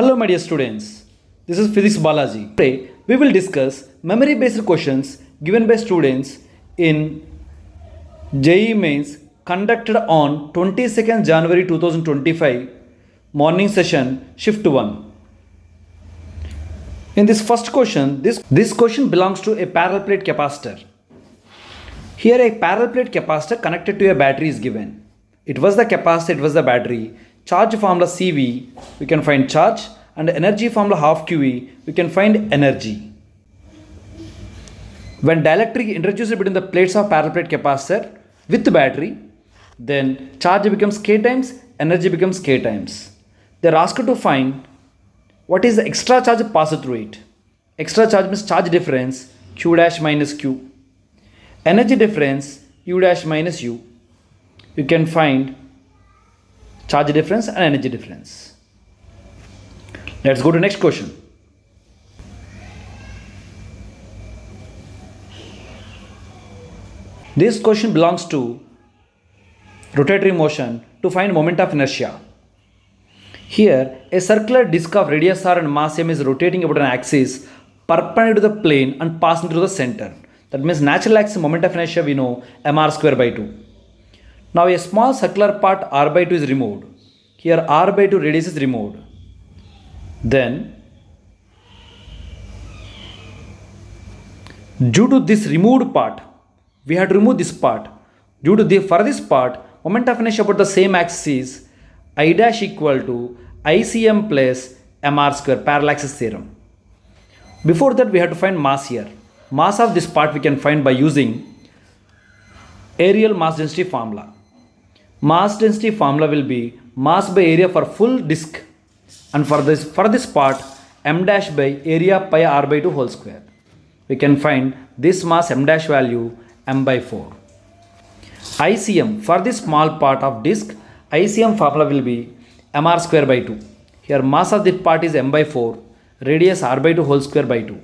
Hello my dear students, this is Physics Balaji. Today we will discuss memory based questions given by students in JEE Mains conducted on 22nd January 2025 morning session shift 1. In this first question, this question belongs to a parallel plate capacitor. Here a parallel plate capacitor connected to a battery is given. It was the capacitor, it was the battery. Charge formula CV, we can find charge, and energy formula half QE, we can find energy. When dielectric introduced between the plates of parallel plate capacitor with the battery, then charge becomes K times, energy becomes K times. They are asked to find what is the extra charge passed through it. Extra charge means charge difference, Q dash minus Q. Energy difference, U dash minus U. You can find charge difference and energy difference. Let's go to next question. This question belongs to rotatory motion to find moment of inertia. Here a circular disc of radius r and mass m is rotating about an axis perpendicular to the plane and passing through the center. That means natural axis moment of inertia we know mr square by 2. Now a small circular part r by 2 is removed. Here r by 2 radius is removed. Then due to this removed part, we had to remove this part. For this part, moment of inertia about the same axis is I dash equal to ICM plus mr square, parallel axis theorem. Before that we have to find mass here. Mass of this part we can find by using areal mass density formula. Mass density formula will be mass by area for full disk, and for this part m dash by area pi r by 2 whole square. We can find this mass m dash value m by 4. ICM for this small part of disk, ICM formula will be mr square by 2. Here mass of this part is m by 4, radius r by 2 whole square by 2.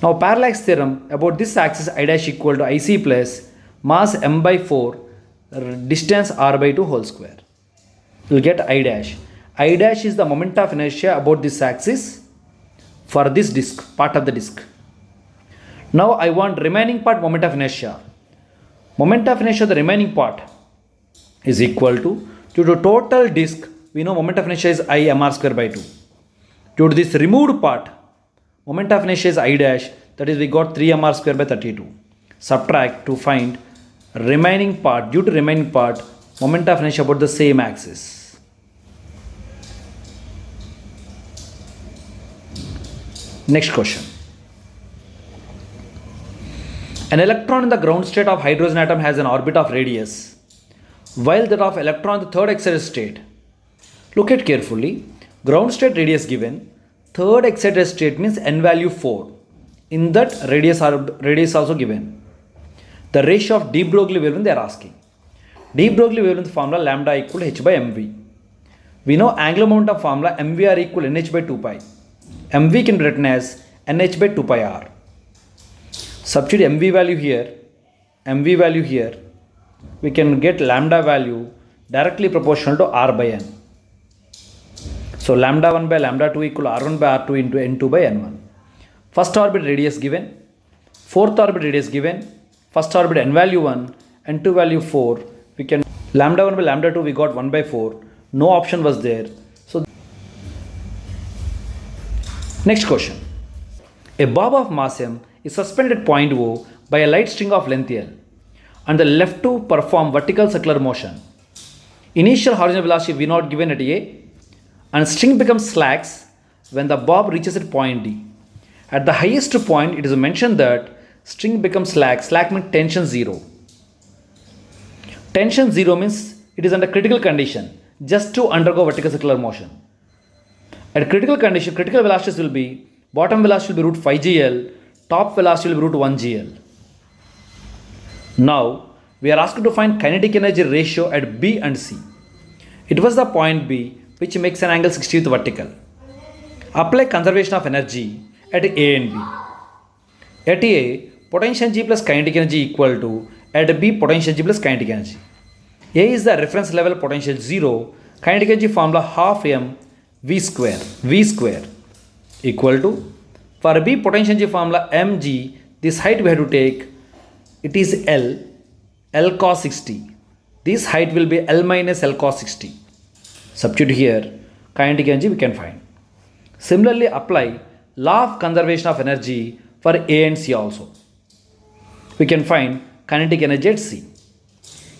Now parallax theorem about this axis I dash equal to IC plus mass m by 4, distance r by 2 whole square. You will get I dash. I dash is the moment of inertia about this axis for this disk, part of the disk. Now I want remaining part moment of inertia. Moment of inertia of the remaining part is equal to, due to total disk, we know moment of inertia is I mr square by 2. Due to this removed part, moment of inertia is I dash, that is we got 3 mr square by 32. Subtract to find remaining part. Due to remaining part, moment of inertia about the same axis. Next question. An electron in the ground state of hydrogen atom has an orbit of radius, while that of electron in the third excited state. Look at carefully. Ground state radius given. Third excited state means n value 4. In that radius also given. The ratio of de Broglie wavelength they are asking. De Broglie wavelength formula lambda equal to h by mv. We know angular momentum formula mvr equal to nh by 2 pi. mv can be written as nh by 2 pi r. Substitute mv value here, we can get lambda value directly proportional to r by n. So lambda 1 by lambda 2 equal to r1 by r2 into n2 by n1. First orbit radius given, fourth orbit radius given, first orbit n value 1, n2 value 4, we can lambda 1 by lambda 2 we got 1 by 4, no option was there. So next question. A bob of mass m is suspended at point O by a light string of length L, and the left to perform vertical circular motion. Initial horizontal velocity v0 given at A, and string becomes slack when the bob reaches at point D. At the highest point, it is mentioned that string becomes slack. Slack means tension 0. Tension 0 means it is under critical condition just to undergo vertical circular motion. At critical condition, critical velocities will be, bottom velocity will be root 5 gl, top velocity will be root 1 gl. Now, we are asked to find kinetic energy ratio at B and C. It was the point B which makes an angle 60 with vertical. Apply conservation of energy at A and B. At A, potential energy plus kinetic energy equal to at B potential energy plus kinetic energy. A is the reference level potential 0, kinetic energy formula half m V square equal to, for B potential energy formula mg, this height we have to take, it is L cos 60. This height will be L minus L cos 60. Substitute here, kinetic energy we can find. Similarly, apply law of conservation of energy for A and C also. We can find kinetic energy at C.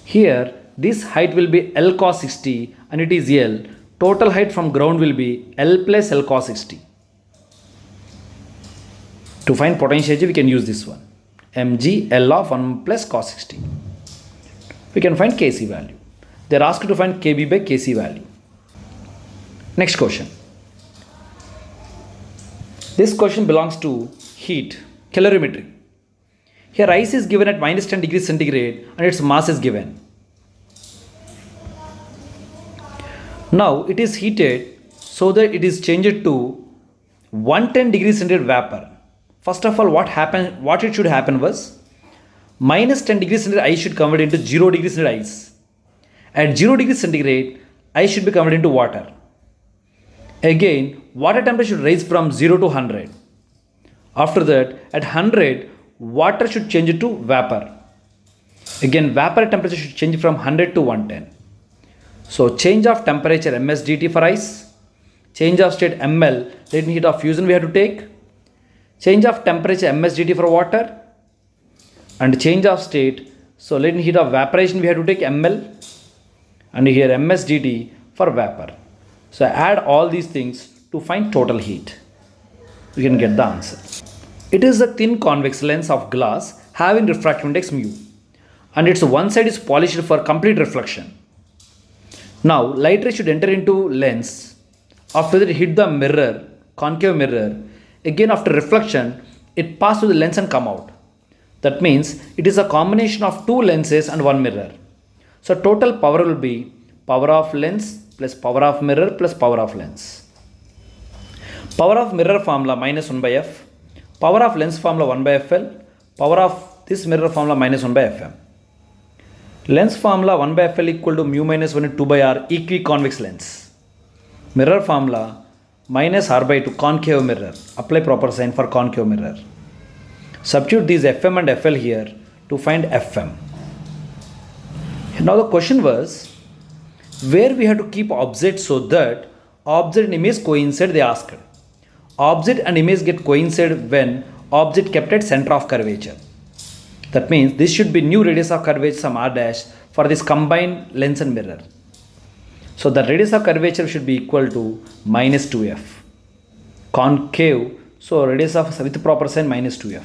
Here, this height will be L cos 60 and it is L. Total height from ground will be L plus L cos 60. To find potential energy, we can use this one. Mg L of 1 plus cos 60. We can find Kc value. They are asked to find Kb by Kc value. Next question. This question belongs to heat, calorimetry. Here ice is given at minus 10 degrees centigrade and its mass is given. Now it is heated so that it is changed to 110 degrees centigrade vapor. First of all, what it should happen was minus 10 degrees centigrade ice should convert into 0 degrees centigrade ice. At 0 degrees centigrade, ice should be converted into water. Again, water temperature should rise from 0 to 100. After that, at 100, water should change to vapor. Again, vapor temperature should change from 100 to 110. So, change of temperature ms dt for ice, change of state ml, latent heat of fusion we have to take, change of temperature ms dt for water, and change of state, so latent heat of evaporation we have to take ml, and here ms dt for vapor. So add all these things to find total heat. We can get the answer. It is a thin convex lens of glass having refractive index mu, and its one side is polished for complete reflection. Now light ray should enter into lens. After that it hit the mirror, concave mirror. Again after reflection, it passes through the lens and come out. That means it is a combination of two lenses and one mirror. So total power will be power of lens plus power of mirror plus power of lens. Power of mirror formula minus 1 by f. Power of lens formula 1 by fl. Power of this mirror formula minus 1 by fm. Lens formula 1 by fl equal to mu minus 1 and 2 by r equiconvex lens. Mirror formula minus r by 2 concave mirror. Apply proper sign for concave mirror. Substitute these fm and fl here to find fm. Now the question was, where we have to keep objects so that object and image coincide, they asked. Object and image get coincide when object kept at center of curvature. That means this should be new radius of curvature some r dash for this combined lens and mirror. So the radius of curvature should be equal to minus 2f. Concave, so radius of with proper sign minus 2f.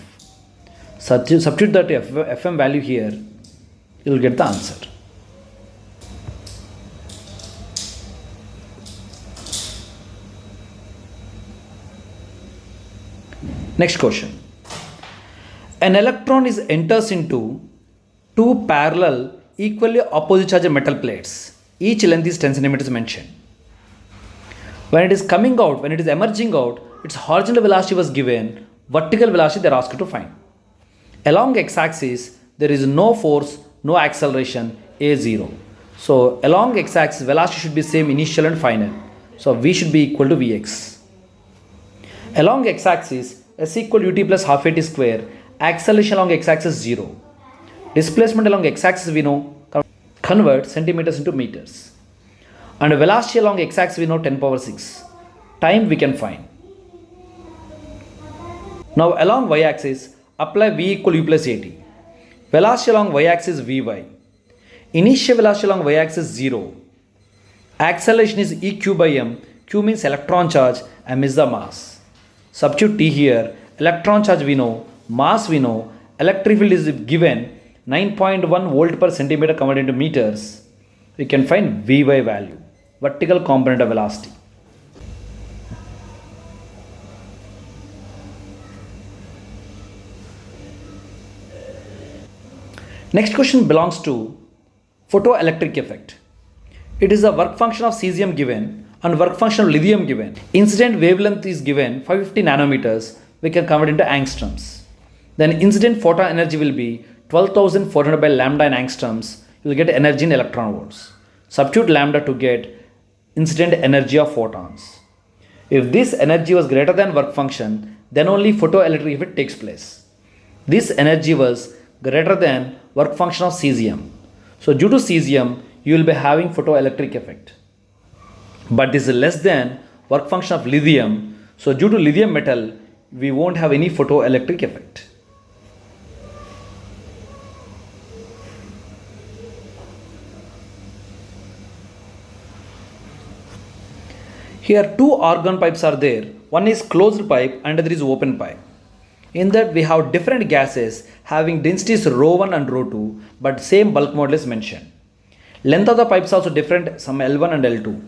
Substitute that fm value here, you will get the answer. Next question. An electron enters into two parallel equally opposite charged metal plates. Each length is 10 centimeters mentioned. When it is coming out, when it is emerging out, its horizontal velocity was given, vertical velocity they are asked to find. Along x-axis, there is no force, no acceleration, a0. So along x-axis, velocity should be same initial and final. So v should be equal to vx. Along x-axis, s equal ut plus half at square, acceleration along x-axis 0. Displacement along x-axis we know, convert centimeters into meters. And velocity along x-axis we know 10 power 6. Time we can find. Now along y-axis, apply v equal u plus at. Velocity along y-axis vy. Initial velocity along y-axis 0. Acceleration is eq by m. Q means electron charge, m is the mass. Substitute t here, electron charge we know, mass we know, electric field is given 9.1 volt per centimeter converted into meters. We can find Vy value, vertical component of velocity. Next question belongs to photoelectric effect. It is a work function of cesium given and work function of lithium given. Incident wavelength is given 550 nanometers. We can convert into angstroms. Then incident photon energy will be 12,400 by lambda in angstroms. You will get energy in electron volts. Substitute lambda to get incident energy of photons. If this energy was greater than work function, then only photoelectric effect takes place. This energy was greater than work function of cesium. So due to cesium, you will be having photoelectric effect. But this is less than work function of lithium. So due to lithium metal, we won't have any photoelectric effect. Here two argon pipes are there. One is closed pipe and other is open pipe. In that we have different gases having densities ρ1 and ρ2 but same bulk modulus mentioned. Length of the pipes also different, some L1 and L2.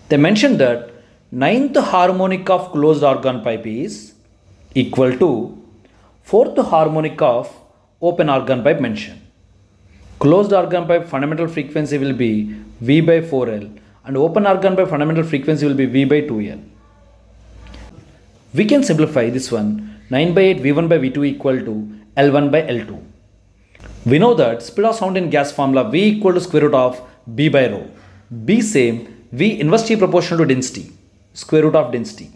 They mentioned that ninth harmonic of closed argon pipe is equal to fourth harmonic of open argon pipe mentioned. Closed argon pipe fundamental frequency will be V by 4L and open argon pipe fundamental frequency will be V by 2L. We can simplify this one. 9 by 8 V1 by V2 equal to L1 by L2. We know that speed of sound in gas formula V equal to square root of B by rho. B same V inversely proportional to density, square root of density.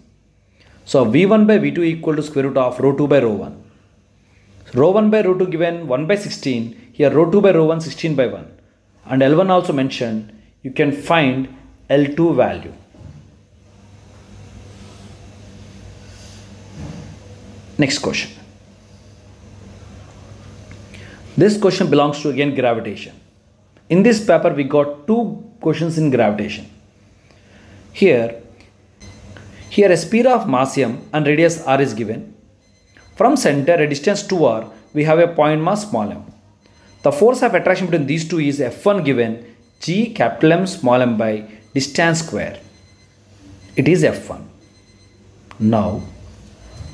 So V1 by V2 equal to square root of ρ2 by ρ1. ρ1 by ρ2 given 1 by 16, here ρ2 by ρ1 16 by 1. And L1 also mentioned, you can find L2 value. Next question. This question belongs to again gravitation. In this paper we got two questions in gravitation. Here a sphere of mass m and radius r is given. From center a distance 2r we have a point mass small m. The force of attraction between these two is F1 given G capital M small m by distance square. It is F1. Now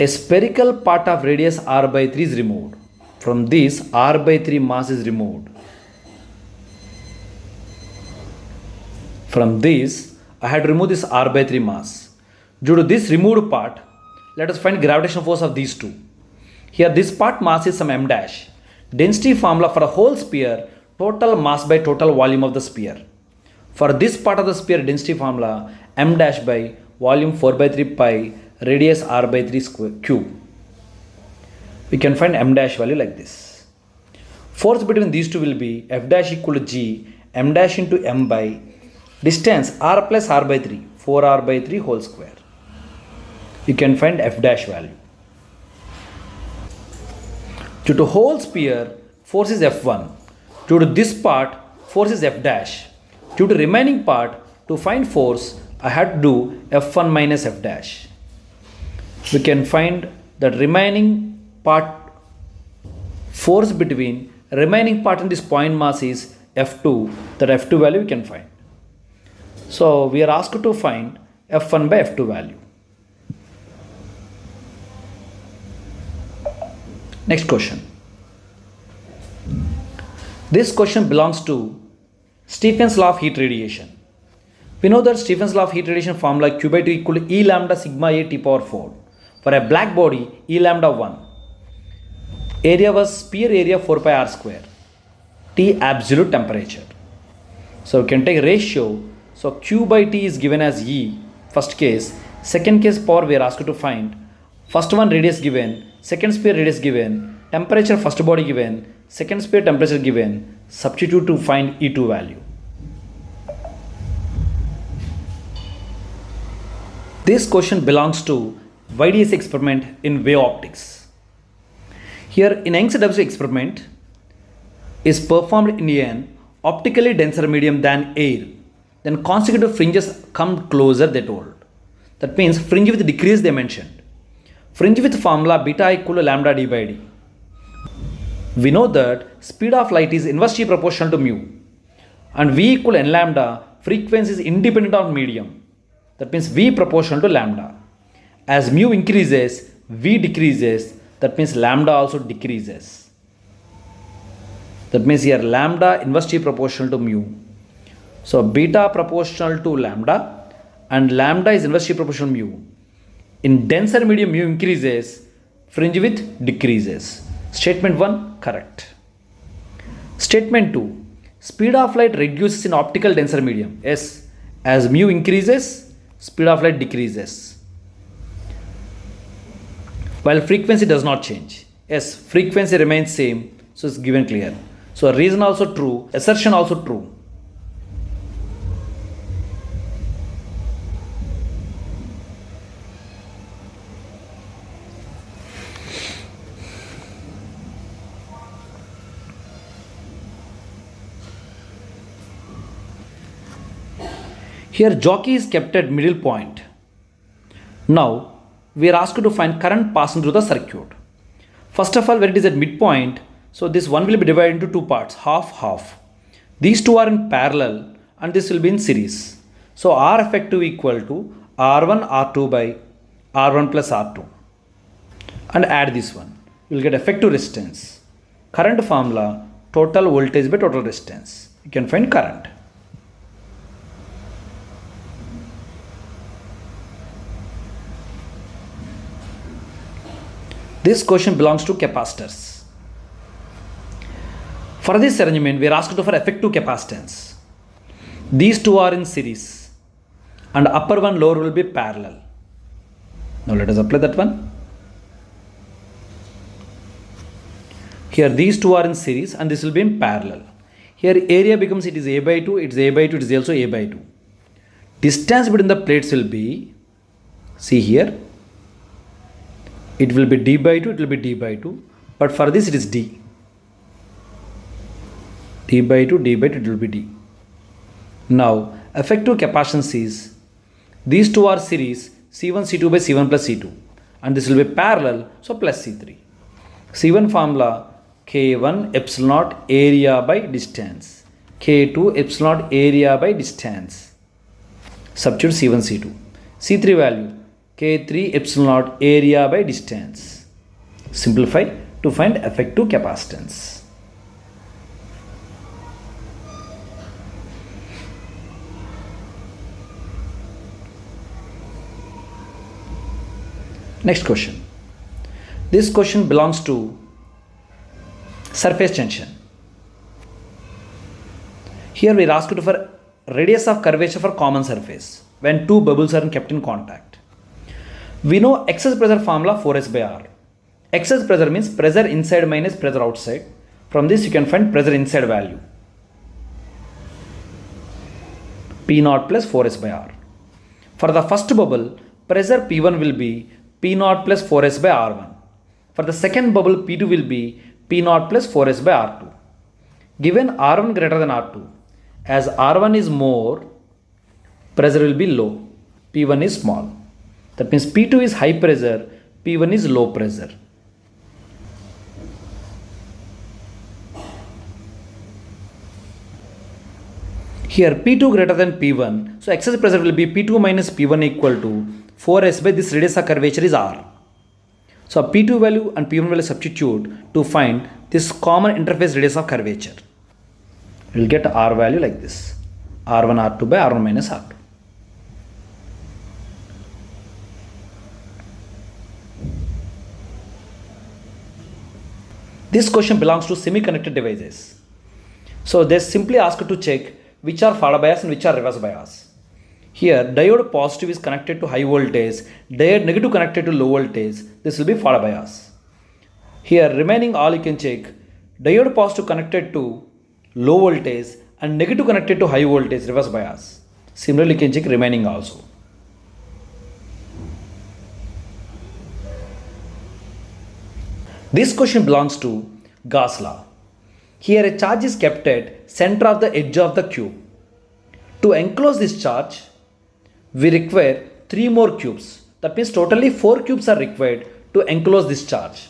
a spherical part of radius r by 3 is removed. From this r by 3 mass is removed. From this I had to remove this r by 3 mass. Due to this removed part, let us find gravitational force of these two. Here this part mass is some m dash. Density formula for a whole sphere, total mass by total volume of the sphere. For this part of the sphere density formula m dash by volume 4 by 3 pi radius r by 3 square cube. We can find m dash value like this. Force between these two will be F dash equal to G m dash into m by distance r plus r by 3 4r by 3 whole square. You can find F dash value. Due to whole sphere force is F1. Due to this part force is F dash. Due to remaining part to find force I had to do F1 minus F dash. We can find that remaining part force between remaining part in this point mass is F2. That F2 value we can find. So we are asked to find F1 by F2 value. Next question. This question belongs to Stephen's law of heat radiation. We know that Stephen's law of heat radiation formula Q by 2 equal to E lambda sigma A T power 4. For a black body, E lambda 1. Area was sphere area 4 pi r square. T absolute temperature. So we can take ratio. So Q by T is given as E, first case. Second case power we are asked to find. First one radius given, second sphere radius given, temperature first body given, second sphere temperature given. Substitute to find E2 value. This question belongs to YDS experiment in wave optics. Here in Young's W experiment is performed in an optically denser medium than air. Then consecutive fringes come closer, they told. That means fringe with decrease they mentioned. Fringe with formula beta equal to lambda d by d. We know that speed of light is inversely proportional to mu. And V equal n lambda, frequency is independent of medium. That means V proportional to lambda. As mu increases, V decreases. That means lambda also decreases. That means here lambda inversely proportional to mu. So beta proportional to lambda and lambda is inversely proportional to mu. In denser medium mu increases, fringe width decreases. Statement 1 correct. Statement 2, speed of light reduces in optical denser medium. Yes, as mu increases, speed of light decreases, while frequency does not change. Yes, frequency remains same, so it's given clear. So reason also true, assertion also true. Here jockey is kept at middle point. Now we are asked to find current passing through the circuit. First of all, when it is at midpoint, so this one will be divided into two parts, half half. These two are in parallel and this will be in series. So R effective equal to R1 R2 by R1 plus R2, and add this one. You will get effective resistance. Current formula, total voltage by total resistance. You can find current. This question belongs to capacitors. For this arrangement, we are asked for effective capacitance. These two are in series and upper one lower will be parallel. Now let us apply that one. Here these two are in series and this will be in parallel. Here area becomes, it is A by 2, it is A by 2, it is also A by 2. Distance between the plates will be, see here, it will be D by 2, it will be D by 2, but for this it is D. D by 2, D by 2, it will be D. Now, effective capacitance is, these two are series, C1, C2 by C1 plus C2, and this will be parallel, so plus C3. C1 formula, K1 epsilon naught area by distance, K2 epsilon naught area by distance. Substitute C1, C2. C3 value, K3 epsilon naught area by distance. Simplify to find effective capacitance. Next question. This question belongs to surface tension. Here we are asked for radius of curvature for common surface when two bubbles are kept in contact. We know excess pressure formula 4S by R. Excess pressure means pressure inside minus pressure outside. From this you can find pressure inside value. P0 plus 4S by R. For the first bubble, pressure P1 will be P0 plus 4S by R1. For the second bubble, P2 will be P0 plus 4S by R2. Given R1 greater than R2, as R1 is more, pressure will be low, P1 is small. That means P2 is high pressure, P1 is low pressure. Here P2 greater than P1, so excess pressure will be P2 minus P1 equal to 4S by this radius of curvature is R. So P2 value and P1 value substitute to find this common interface radius of curvature. We will get R value like this, R1 R2 by R1 minus R2. This question belongs to semiconductor devices. So they simply ask to check which are forward bias and which are reverse bias. Here diode positive is connected to high voltage, diode negative connected to low voltage. This will be forward bias. Here remaining all you can check, diode positive connected to low voltage and negative connected to high voltage, reverse bias. Similarly you can check remaining also. This question belongs to Gauss law. Here a charge is kept at center of the edge of the cube. To enclose this charge, we require 3 more cubes. That means totally 4 cubes are required to enclose this charge.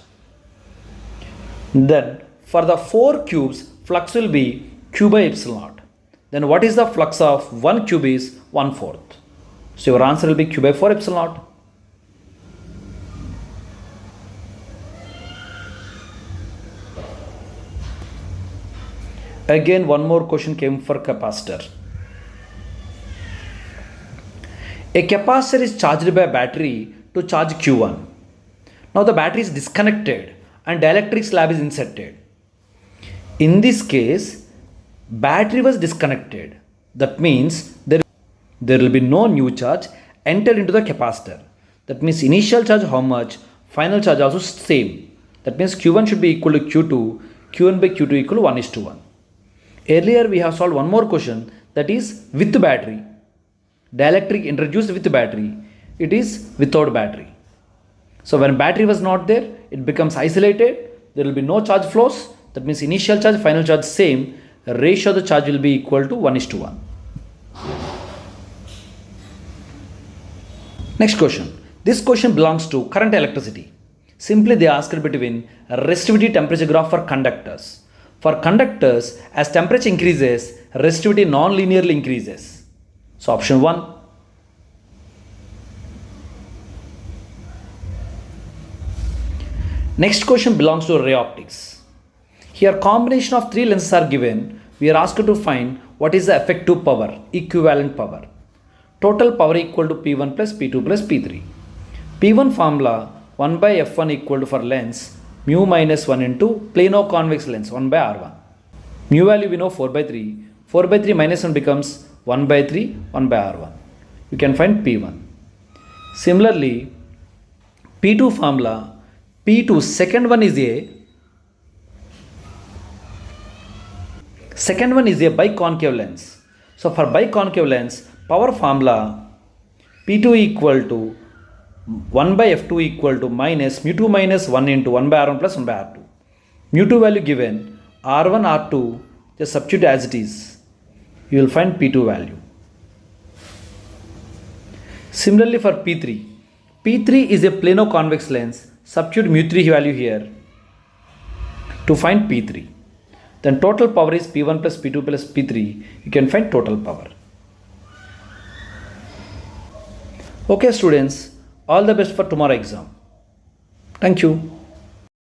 Then for the 4 cubes, flux will be Q by epsilon naught. Then what is the flux of 1 cube is 1/4. So your answer will be Q by 4 epsilon naught. Again one more question came for capacitor. A capacitor is charged by a battery to charge Q1. Now the battery is disconnected and dielectric slab is inserted. In this case, battery was disconnected. That means there will be no new charge entered into the capacitor. That means initial charge how much, final charge also same. That means Q1 should be equal to Q2, Q1 by Q2 equal to 1:1. Earlier we have solved one more question, that is with battery. Dielectric introduced with battery, it is without battery. So when battery was not there, it becomes isolated, there will be no charge flows. That means initial charge, final charge same, ratio of the charge will be equal to 1:1. Next question. This question belongs to current electricity. Simply they asked between resistivity temperature graph for conductors. For conductors, as temperature increases, resistivity non-linearly increases. So option 1. Next question belongs to ray optics. Here combination of 3 lenses are given. We are asked to find what is the effective power, equivalent power. Total power equal to P1 plus P2 plus P3. P1 formula 1 by F1 equal to for lens mu minus 1 into plano convex lens 1 by R1. Mu value we know 4 by 3. 4 by 3 minus 1 becomes 1 by 3, 1 by R1. You can find P1. Similarly, P2 formula, P2 second one is a biconcave lens. So for biconcave lens, power formula P2 equal to 1 by F2 equal to minus mu2 minus 1 into 1 by R1 plus 1 by R2. Mu2 value given, R1, R2, just substitute as it is. You will find P2 value. Similarly for P3. P3 is a plano convex lens. Substitute mu3 value here to find P3. Then total power is P1 plus P2 plus P3. You can find total power. Okay students, all the best for tomorrow exam. Thank you.